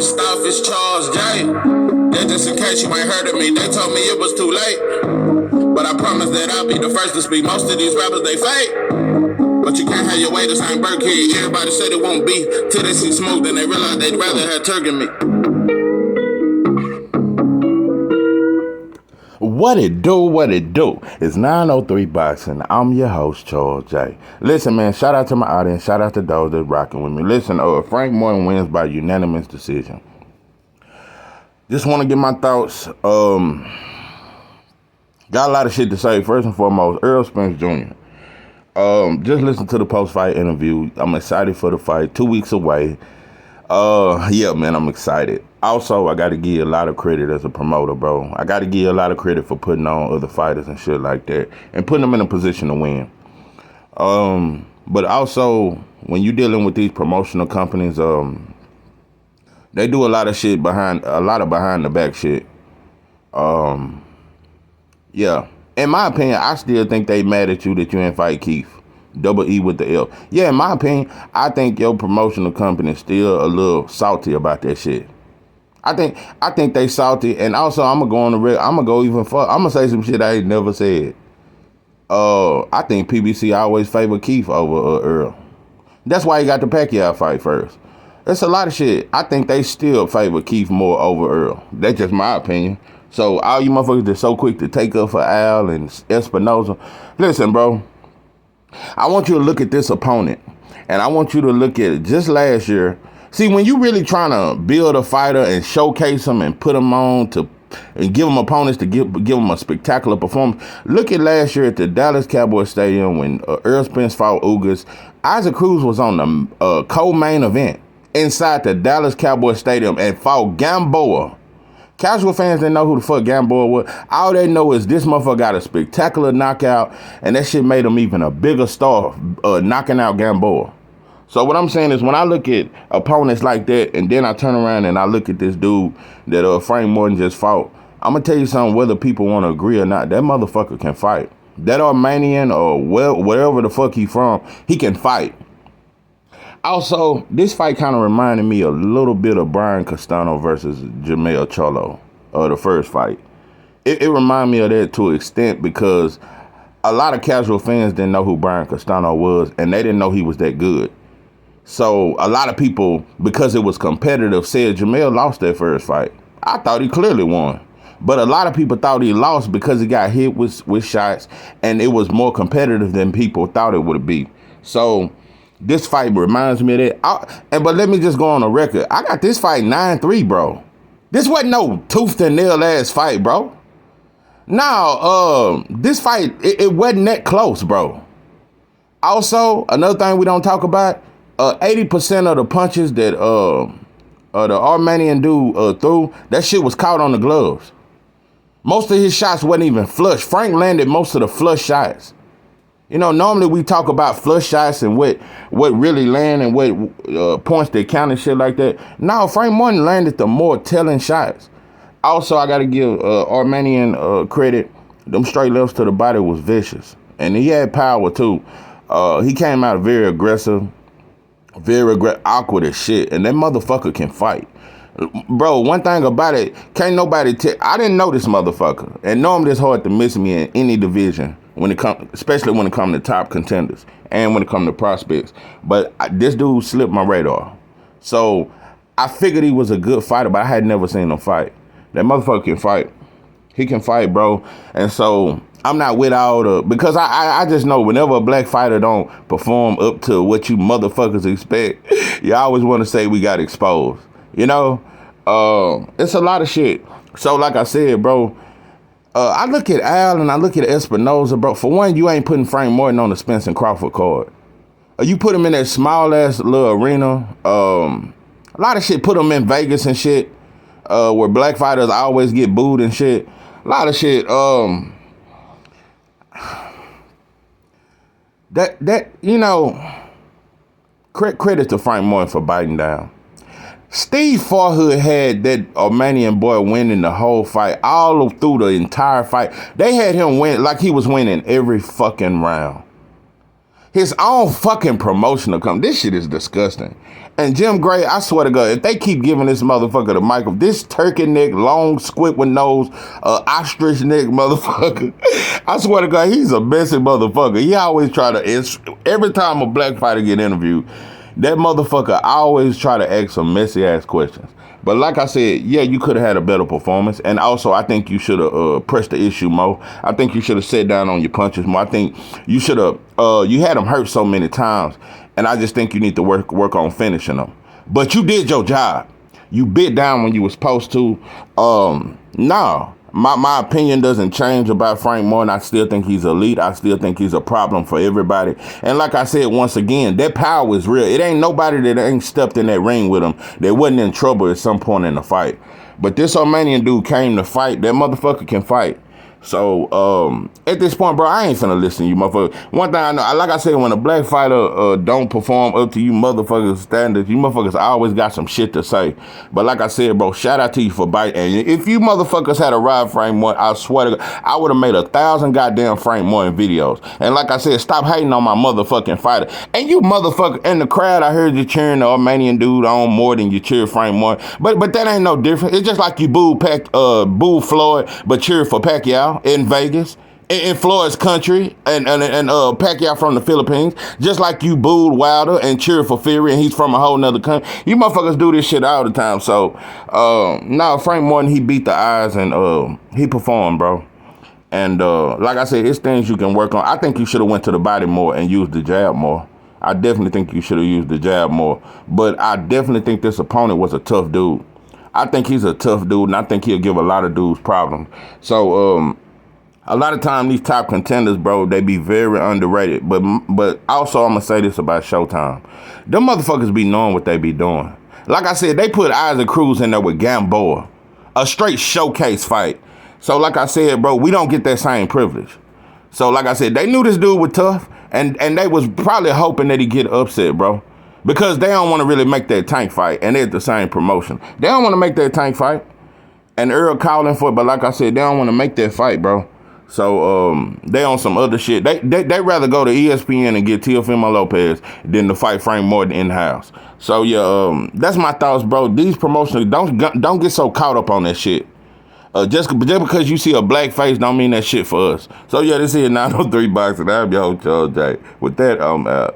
First off, it's Charles J. That just in case you ain't heard of me, they told me it was too late. But I promise that I'll be the first to speak. Most of these rappers, they fake. But you can't have your way to St. Berkey. Everybody said it won't be till they see smoke, then they realize they'd rather have Turk than me. What it do? It's 903 Boxing. I'm your host, Charles J. Listen, man, shout out to my audience. Shout out to those that's rocking with me. Listen, Frank Morton wins by unanimous decision. Just want to get my thoughts. Got a lot of shit to say. First and foremost, Errol Spence Jr. Just listen to the post-fight interview. I'm excited for the fight. 2 weeks away. Yeah, man, I'm excited. Also, I got to give you a lot of credit as a promoter, bro. I got to give you a lot of credit for putting on other fighters and shit like that and putting them in a position to win. But also, when you're dealing with these promotional companies, they do a lot of shit behind the back shit. Yeah. In my opinion, I still think they mad at you that you ain't fight Keith. Double E with the L. Yeah, in my opinion, I think your promotional company is still a little salty about that shit. I think they salty, and also I'm gonna go on the record. I'm gonna go even further. I'm gonna say some shit I ain't never said. I think PBC always favor Keith over Earl. That's why he got the Pacquiao fight first. That's a lot of shit. I think they still favor Keith more over Earl. That's just my opinion. So all you motherfuckers that's so quick to take up for Al and Espinoza, listen, bro. I want you to look at this opponent, and I want you to look at it just last year. See, when you really trying to build a fighter and showcase them and put them on and give them opponents to give them a spectacular performance, look at last year at the Dallas Cowboys Stadium when Errol Spence fought Ugas. Isaac Cruz was on the co-main event inside the Dallas Cowboys Stadium and fought Gamboa. Casual fans didn't know who the fuck Gamboa was. All they know is this motherfucker got a spectacular knockout, and that shit made him even a bigger star knocking out Gamboa. So what I'm saying is when I look at opponents like that, and then I turn around and I look at this dude that Frank Morton just fought, I'm going to tell you something, whether people want to agree or not, that motherfucker can fight. That Armenian or wherever the fuck he from, he can fight. Also, this fight kind of reminded me a little bit of Brian Castano versus Jermell Charlo, the first fight. It reminded me of that to an extent because a lot of casual fans didn't know who Brian Castano was, and they didn't know he was that good. So a lot of people, because it was competitive, said Jermell lost that first fight. I thought he clearly won. But a lot of people thought he lost because he got hit with shots, and it was more competitive than people thought it would be. So this fight reminds me of that. But let me just go on the record. I got this fight 9-3, bro. This wasn't no tooth and nail ass fight, bro. No, this fight, it wasn't that close, bro. Also, another thing we don't talk about, 80% of the punches that the Armenian dude threw, that shit was caught on the gloves. Most of his shots wasn't even flush. Frank landed most of the flush shots. You know, normally we talk about flush shots and what really land and what points they count and shit like that. No, Frank Morton landed the more telling shots. Also, I got to give Armenian credit. Them straight lefts to the body was vicious. And he had power, too. He came out very aggressive. Awkward as shit, and that motherfucker can fight. Bro, one thing about it, can't nobody I didn't know this motherfucker, and normally it's hard to miss me in any division especially when it comes to top contenders and when it comes to prospects. But this dude slipped my radar, so I figured he was a good fighter, but I had never seen him fight. That motherfucker can fight. He can fight, bro, and so I'm not with all the, because I just know whenever a black fighter don't perform up to what you motherfuckers expect, you always want to say we got exposed. You know, it's a lot of shit. So like I said, bro, I look at Al and I look at Espinoza, bro. For one, you ain't putting Frank Morton on the Spence and Crawford card. You put him in that small ass little arena. A lot of shit, put him in Vegas and shit, where black fighters always get booed and shit. A lot of shit. That you know, credit to Frank Morton for biting down. Steve Farhood had that Armenian boy winning the whole fight, all through the entire fight. They had him win like he was winning every fucking round. His own fucking promotional company. This shit is disgusting. And Jim Gray, I swear to God, if they keep giving this motherfucker the mic, this turkey neck, long squid nose, ostrich neck motherfucker, I swear to God, he's a messy motherfucker. He always try to, every time a black fighter get interviewed, that motherfucker always try to ask some messy ass questions. But like I said, yeah, you could have had a better performance. And also, I think you should have pressed the issue more. I think you should have sat down on your punches more. I think you should have, you had him hurt so many times. And I just think you need to work on finishing them. But you did your job. You bit down when you were supposed to. No. My opinion doesn't change about Frank Morton. I still think he's elite. I still think he's a problem for everybody. And like I said, once again, that power is real. It ain't nobody that ain't stepped in that ring with him that wasn't in trouble at some point in the fight. But this Armenian dude came to fight. That motherfucker can fight. So, at this point, bro, I ain't finna listen to you, motherfucker. One thing I know, like I said, when a black fighter don't perform up to you motherfuckers' standards, you motherfuckers always got some shit to say. But like I said, bro, shout out to you for biting. And if you motherfuckers had a ride Frank Morton, I swear to God, I would have made 1,000 goddamn Frank Morton videos. And like I said, stop hating on my motherfucking fighter. And you motherfucker in the crowd, I heard you cheering the Armenian dude on more than you cheer Frank Morton. But that ain't no different. It's just like you boo Floyd, but cheer for Pacquiao in Vegas, in Floyd's country, and Pacquiao from the Philippines, just like you booed Wilder and cheered for Fury, and he's from a whole nother country. You motherfuckers do this shit all the time. So, Frank Morton, he beat the eyes and he performed, bro. And like I said, it's things you can work on. I think you should have went to the body more and used the jab more. I definitely think you should have used the jab more. But I definitely think this opponent was a tough dude. I think he's a tough dude, and I think he'll give a lot of dudes problems. So, a lot of time these top contenders, bro, they be very underrated. But also I'm gonna say this about Showtime. Them motherfuckers be knowing what they be doing. Like I said, they put Isaac Cruz in there with Gamboa. A straight showcase fight. So like I said, bro, we don't get that same privilege. So like I said, they knew this dude was tough, and they was probably hoping that he'd get upset, bro. Because they don't want to really make that Tank fight, and they're the same promotion. They don't want to make that Tank fight. And Earl calling for it, but like I said, they don't want to make that fight, bro. So they on some other shit. They rather go to ESPN and get Teofimo Lopez than to fight Frank Morton in house. So yeah, that's my thoughts, bro. These promotions don't get so caught up on that shit. Just because you see a black face don't mean that shit for us. So yeah, this is 903 Boxing. I'm your host, Joe J. With that, I'm out.